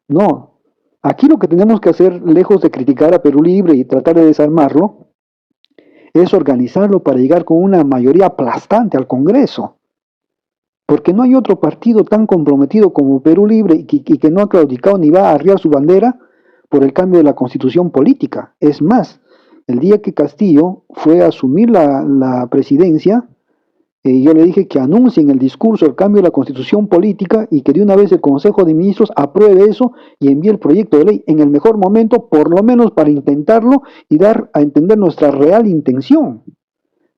No, aquí lo que tenemos que hacer, lejos de criticar a Perú Libre y tratar de desarmarlo, es organizarlo para llegar con una mayoría aplastante al Congreso. Porque no hay otro partido tan comprometido como Perú Libre y que no ha claudicado ni va a arriar su bandera por el cambio de la constitución política. Es más, el día que Castillo fue a asumir la presidencia, yo le dije que anuncien el discurso el cambio de la constitución política y que de una vez el Consejo de Ministros apruebe eso y envíe el proyecto de ley en el mejor momento, por lo menos para intentarlo y dar a entender nuestra real intención.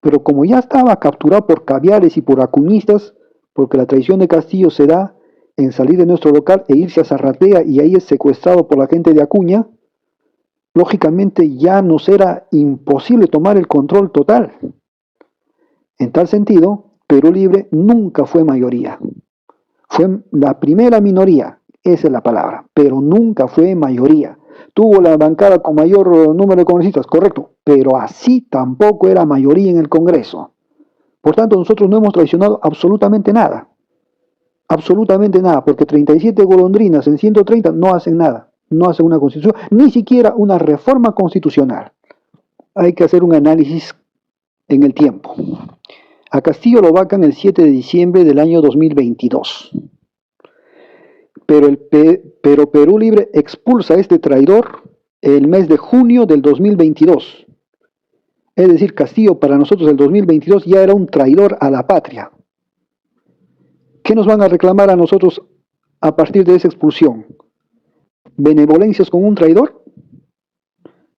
Pero como ya estaba capturado por caviares y por acuñistas, porque la traición de Castillo se da en salir de nuestro local e irse a Zarratea y ahí es secuestrado por la gente de Acuña, lógicamente ya nos era imposible tomar el control total. En tal sentido, Perú Libre nunca fue mayoría. Fue la primera minoría, esa es la palabra, pero nunca fue mayoría. Tuvo la bancada con mayor número de congresistas, correcto, pero así tampoco era mayoría en el Congreso. Por tanto, nosotros no hemos traicionado absolutamente nada, porque 37 golondrinas en 130 no hacen nada, no hacen una constitución, ni siquiera una reforma constitucional. Hay que hacer un análisis en el tiempo. A Castillo lo vacan el 7 de diciembre del año 2022. Pero Perú Libre expulsa a este traidor el mes de junio del 2022. Es decir, Castillo para nosotros el 2022 ya era un traidor a la patria. ¿Qué nos van a reclamar a nosotros a partir de esa expulsión? ¿Benevolencias con un traidor?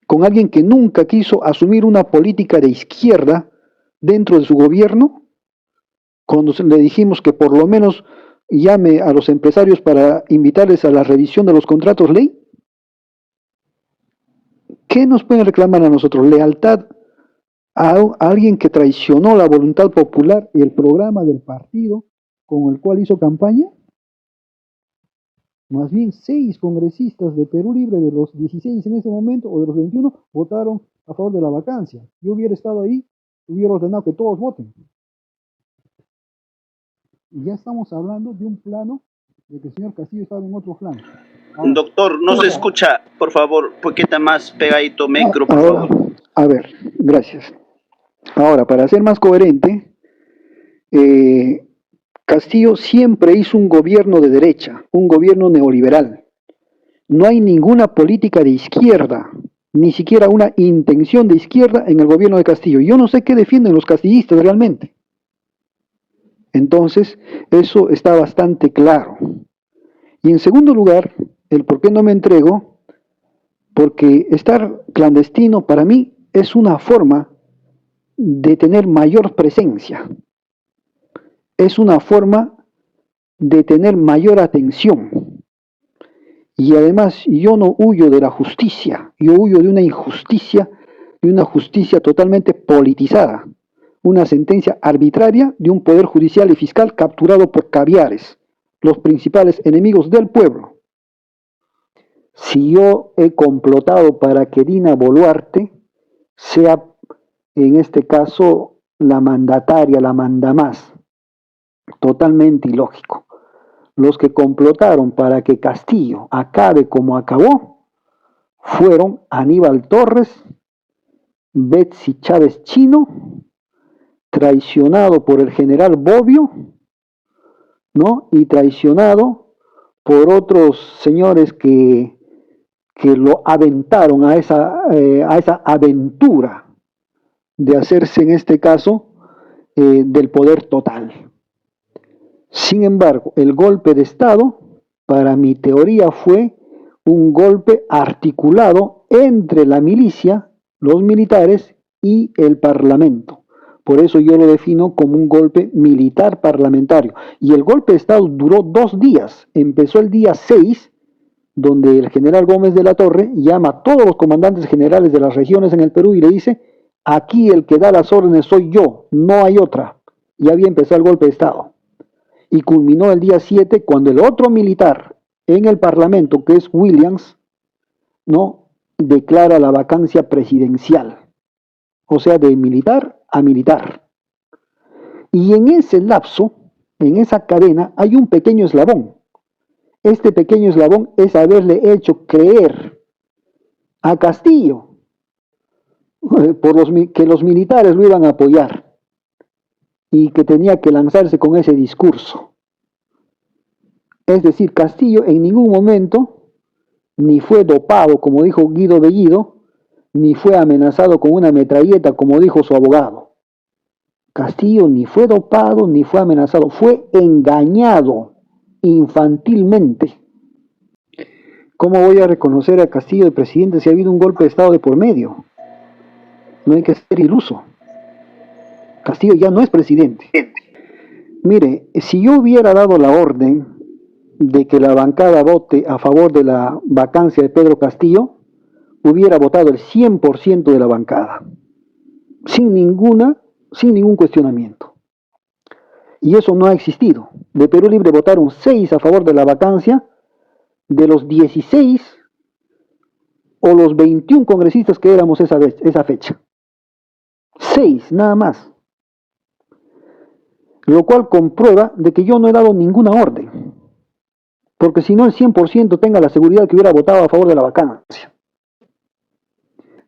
¿Con alguien que nunca quiso asumir una política de izquierda dentro de su gobierno? Cuando le dijimos que por lo menos llame a los empresarios para invitarles a la revisión de los contratos ley. ¿Qué nos pueden reclamar a nosotros? ¿Lealtad a alguien que traicionó la voluntad popular y el programa del partido con el cual hizo campaña? Más bien 6 congresistas de Perú Libre, de los 16 en ese momento, o de los 21, votaron a favor de la vacancia. Yo hubiera estado ahí, hubiera ordenado que todos voten. Y ya estamos hablando de un plano de que el señor Castillo estaba en otro plano. Ahora, doctor, no se escucha, por favor, un poquito más pegadito micro, por ahora, favor. A ver, gracias. Ahora, para ser más coherente, Castillo siempre hizo un gobierno de derecha, un gobierno neoliberal. No hay ninguna política de izquierda, ni siquiera una intención de izquierda en el gobierno de Castillo. Yo no sé qué defienden los castillistas realmente. Entonces, eso está bastante claro. Y en segundo lugar, el por qué no me entrego, porque estar clandestino para mí es una forma de tener mayor presencia. Es una forma de tener mayor atención. Y además yo no huyo de la justicia, yo huyo de una injusticia, de una justicia totalmente politizada, una sentencia arbitraria de un poder judicial y fiscal capturado por caviares, los principales enemigos del pueblo. Si yo he complotado para que Dina Boluarte sea, en este caso, la mandataria, la mandamás, totalmente ilógico. Los que complotaron para que Castillo acabe como acabó fueron Aníbal Torres, Betsy Chávez Chino, traicionado por el general Bobbio, ¿no? Y traicionado por otros señores que lo aventaron a esa aventura de hacerse, en este caso, del poder total. Sin embargo, el golpe de Estado, para mi teoría, fue un golpe articulado entre la milicia, los militares y el Parlamento. Por eso yo lo defino como un golpe militar parlamentario. Y el golpe de Estado duró 2 días. Empezó el día 6, donde el general Gómez de la Torre llama a todos los comandantes generales de las regiones en el Perú y le dice: aquí el que da las órdenes soy yo, no hay otra. Y había empezado el golpe de Estado. Y culminó el día 7 cuando el otro militar en el Parlamento, que es Williams, ¿no?, declara la vacancia presidencial. O sea, de militar a militar. Y en ese lapso, en esa cadena, hay un pequeño eslabón. Este pequeño eslabón es haberle hecho creer a Castillo que los militares lo iban a apoyar y que tenía que lanzarse con ese discurso. Es decir, Castillo en ningún momento ni fue dopado, como dijo Guido Bellido, ni fue amenazado con una metralleta, como dijo su abogado. Castillo ni fue dopado, ni fue amenazado, fue engañado infantilmente. ¿Cómo voy a reconocer a Castillo de presidente si ha habido un golpe de Estado de por medio? No hay que ser iluso. Castillo ya no es presidente. Mire, si yo hubiera dado la orden de que la bancada vote a favor de la vacancia de Pedro Castillo, hubiera votado el 100% de la bancada, sin ningún cuestionamiento. Y eso no ha existido. De Perú Libre votaron 6 a favor de la vacancia, de los 16 o los 21 congresistas que éramos esa fecha. 6, nada más. Lo cual comprueba de que yo no he dado ninguna orden. Porque si no, el 100% tenga la seguridad que hubiera votado a favor de la vacancia.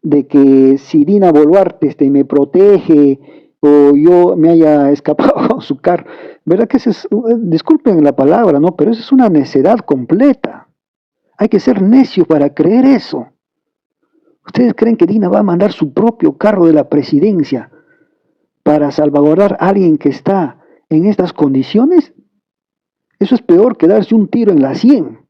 De que si Dina Boluarte me protege o yo me haya escapado con su carro. ¿Verdad que disculpen la palabra, ¿no? Pero eso es una necedad completa. Hay que ser necio para creer eso. ¿Ustedes creen que Dina va a mandar su propio carro de la presidencia para salvaguardar a alguien que está en estas condiciones? Eso es peor que darse un tiro en la sien.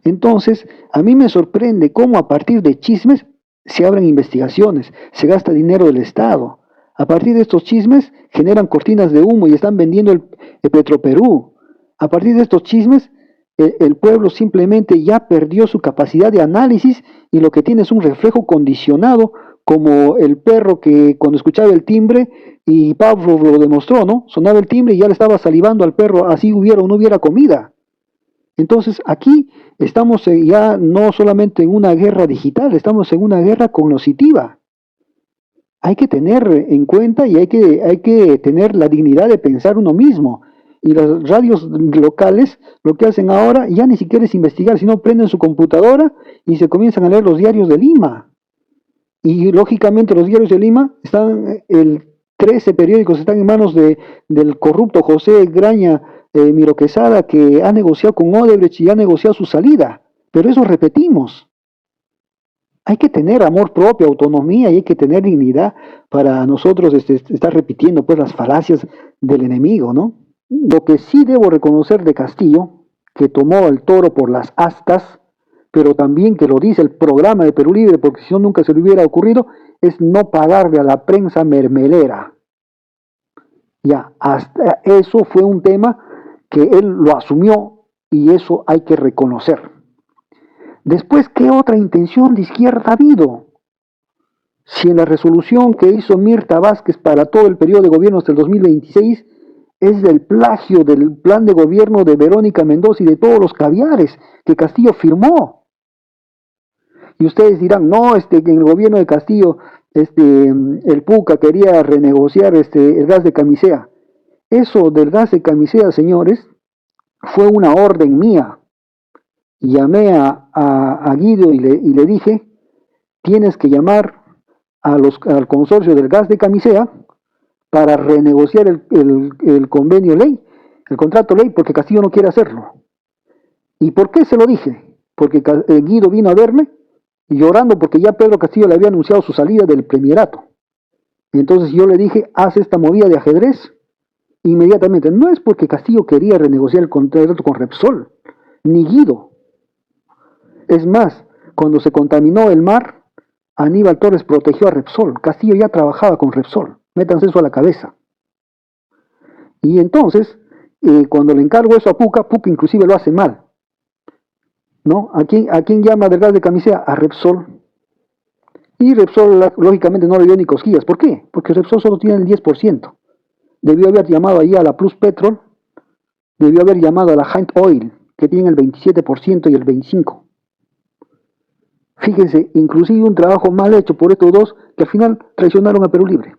Entonces, a mí me sorprende cómo a partir de chismes se abren investigaciones, se gasta dinero del Estado. A partir de estos chismes generan cortinas de humo y están vendiendo el Petroperú. A partir de estos chismes, el pueblo simplemente ya perdió su capacidad de análisis y lo que tiene es un reflejo condicionado, como el perro que cuando escuchaba el timbre, y Pablo lo demostró, ¿no? Sonaba el timbre y ya le estaba salivando al perro, así hubiera o no hubiera comida. Entonces aquí estamos ya no solamente en una guerra digital, estamos en una guerra cognitiva. Hay que tener en cuenta y hay que tener la dignidad de pensar uno mismo. Y las radios locales lo que hacen ahora ya ni siquiera es investigar, sino prenden su computadora y se comienzan a leer los diarios de Lima. Y lógicamente los diarios de Lima están, 13 periódicos están en manos del corrupto José Graña Miro Quesada, que ha negociado con Odebrecht y ha negociado su salida. Pero eso repetimos. Hay que tener amor propio, autonomía y hay que tener dignidad para nosotros estar repitiendo pues las falacias del enemigo, ¿no? Lo que sí debo reconocer de Castillo, que tomó el toro por las astas, pero también que lo dice el programa de Perú Libre, porque si no nunca se le hubiera ocurrido, es no pagarle a la prensa mermelera. Ya, hasta eso fue un tema que él lo asumió y eso hay que reconocer. Después, ¿qué otra intención de izquierda ha habido? Si en la resolución que hizo Mirta Vázquez para todo el periodo de gobierno hasta el 2026 es del plagio del plan de gobierno de Verónica Mendoza y de todos los caviares que Castillo firmó. Y ustedes dirán, no, en el gobierno de Castillo, el PUCA quería renegociar el gas de camisea. Eso del gas de camisea, señores, fue una orden mía. Llamé a Guido y le dije, tienes que llamar al consorcio del gas de camisea para renegociar el convenio ley, el contrato ley, porque Castillo no quiere hacerlo. ¿Y por qué se lo dije? Porque Guido vino a verme llorando porque ya Pedro Castillo le había anunciado su salida del premierato. Entonces yo le dije, haz esta movida de ajedrez inmediatamente. No es porque Castillo quería renegociar el contrato con Repsol, ni Guido. Es más, cuando se contaminó el mar, Aníbal Torres protegió a Repsol. Castillo ya trabajaba con Repsol. Métanse eso a la cabeza. Y entonces, cuando le encargo eso a Puca, Puca inclusive lo hace mal. ¿No? ¿A quién llama del gas de camisea? A Repsol. Y Repsol, lógicamente, no le dio ni cosquillas. ¿Por qué? Porque Repsol solo tiene el 10%. Debió haber llamado ahí a la Plus Petrol, debió haber llamado a la Hind Oil, que tiene el 27% y el 25%. Fíjense, inclusive un trabajo mal hecho por estos dos que al final traicionaron a Perú Libre.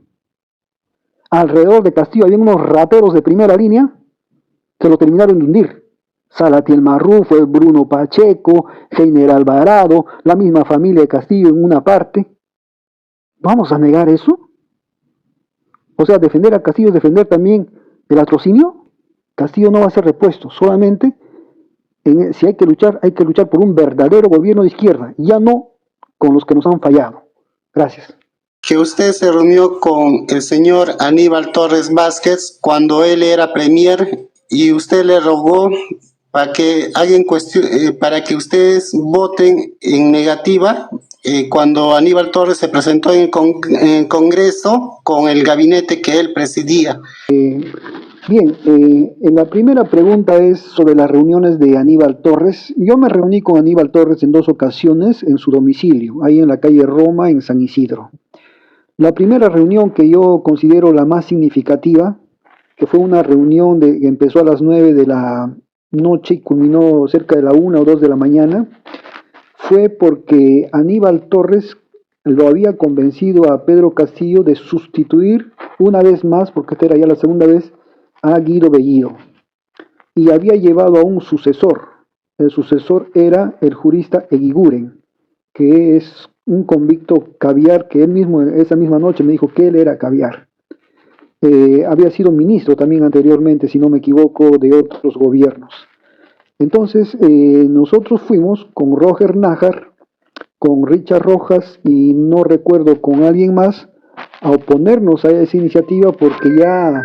Alrededor de Castillo había unos rateros de primera línea que lo terminaron de hundir. Salatiel Marrú, fue Bruno Pacheco, Heiner Alvarado, la misma familia de Castillo en una parte. ¿Vamos a negar eso? O sea, defender a Castillo es defender también el latrocinio. Castillo no va a ser repuesto, solamente si hay que luchar por un verdadero gobierno de izquierda, ya no con los que nos han fallado. Gracias. Que usted se reunió con el señor Aníbal Torres Vázquez cuando él era premier y usted le rogó para que para que ustedes voten en negativa cuando Aníbal Torres se presentó en el Congreso con el gabinete que él presidía. Bien, en la primera pregunta es sobre las reuniones de Aníbal Torres. Yo me reuní con Aníbal Torres en 2 ocasiones en su domicilio, ahí en la calle Roma, en San Isidro. La primera reunión que yo considero la más significativa, que fue una reunión que empezó a las 9 de la noche y culminó cerca de la 1 o 2 de la mañana, fue porque Aníbal Torres lo había convencido a Pedro Castillo de sustituir una vez más, porque esta era ya la segunda vez, a Guido Bellido. Y había llevado a un sucesor. El sucesor era el jurista Eguiguren, que es un convicto caviar, que él mismo esa misma noche me dijo que él era caviar. Había sido ministro también anteriormente, si no me equivoco, de otros gobiernos. Entonces, nosotros fuimos con Roger Nájar, con Richard Rojas y no recuerdo con alguien más, a oponernos a esa iniciativa porque ya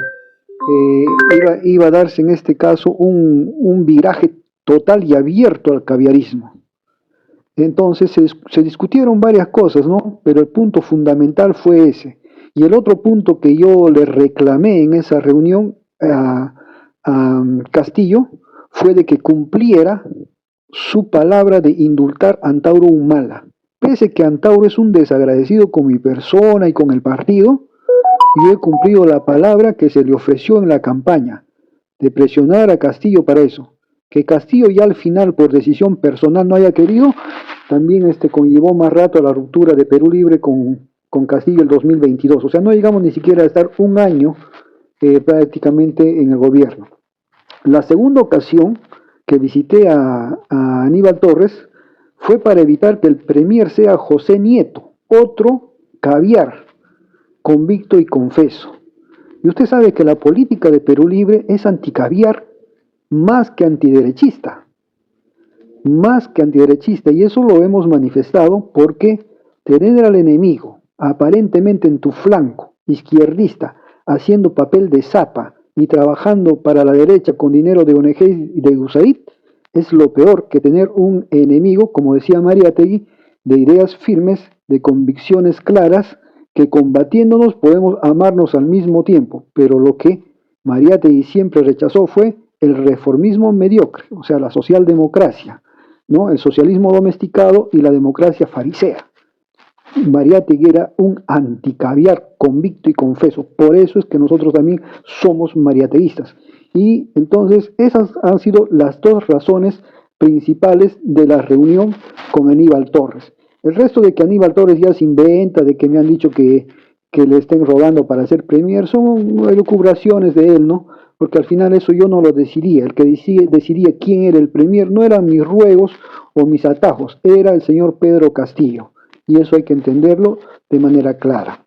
iba a darse en este caso un viraje total y abierto al caviarismo. Entonces se discutieron varias cosas, ¿no? Pero el punto fundamental fue ese. Y el otro punto que yo le reclamé en esa reunión a Castillo fue de que cumpliera su palabra de indultar a Antauro Humala. Pese que Antauro es un desagradecido con mi persona y con el partido, yo he cumplido la palabra que se le ofreció en la campaña, de presionar a Castillo para eso. Que Castillo ya al final, por decisión personal, no haya querido, también conllevó más rato a la ruptura de Perú Libre con Castillo el 2022. O sea, no llegamos ni siquiera a estar un año prácticamente en el gobierno. La segunda ocasión que visité a Aníbal Torres fue para evitar que el premier sea José Nieto, otro caviar, convicto y confeso. Y usted sabe que la política de Perú Libre es anticaviar más que antiderechista. Más que antiderechista. Y eso lo hemos manifestado porque tener al enemigo aparentemente en tu flanco, izquierdista, haciendo papel de zapa y trabajando para la derecha con dinero de ONG y de USAID, es lo peor que tener un enemigo, como decía Mariátegui, de ideas firmes, de convicciones claras, que combatiéndonos podemos amarnos al mismo tiempo. Pero lo que Mariátegui siempre rechazó fue el reformismo mediocre, o sea, la socialdemocracia, ¿no? El socialismo domesticado y la democracia farisea. Mariátegui era un anticaviar convicto y confeso. Por eso es que nosotros también somos mariateguistas. Y entonces esas han sido las 2 razones principales de la reunión con Aníbal Torres. El resto de que Aníbal Torres ya se inventa, de que me han dicho que le estén rogando para ser premier, son elucubraciones de él, ¿no? Porque al final eso yo no lo decidía. El que decidía quién era el premier no eran mis ruegos o mis atajos, era el señor Pedro Castillo. Y eso hay que entenderlo de manera clara.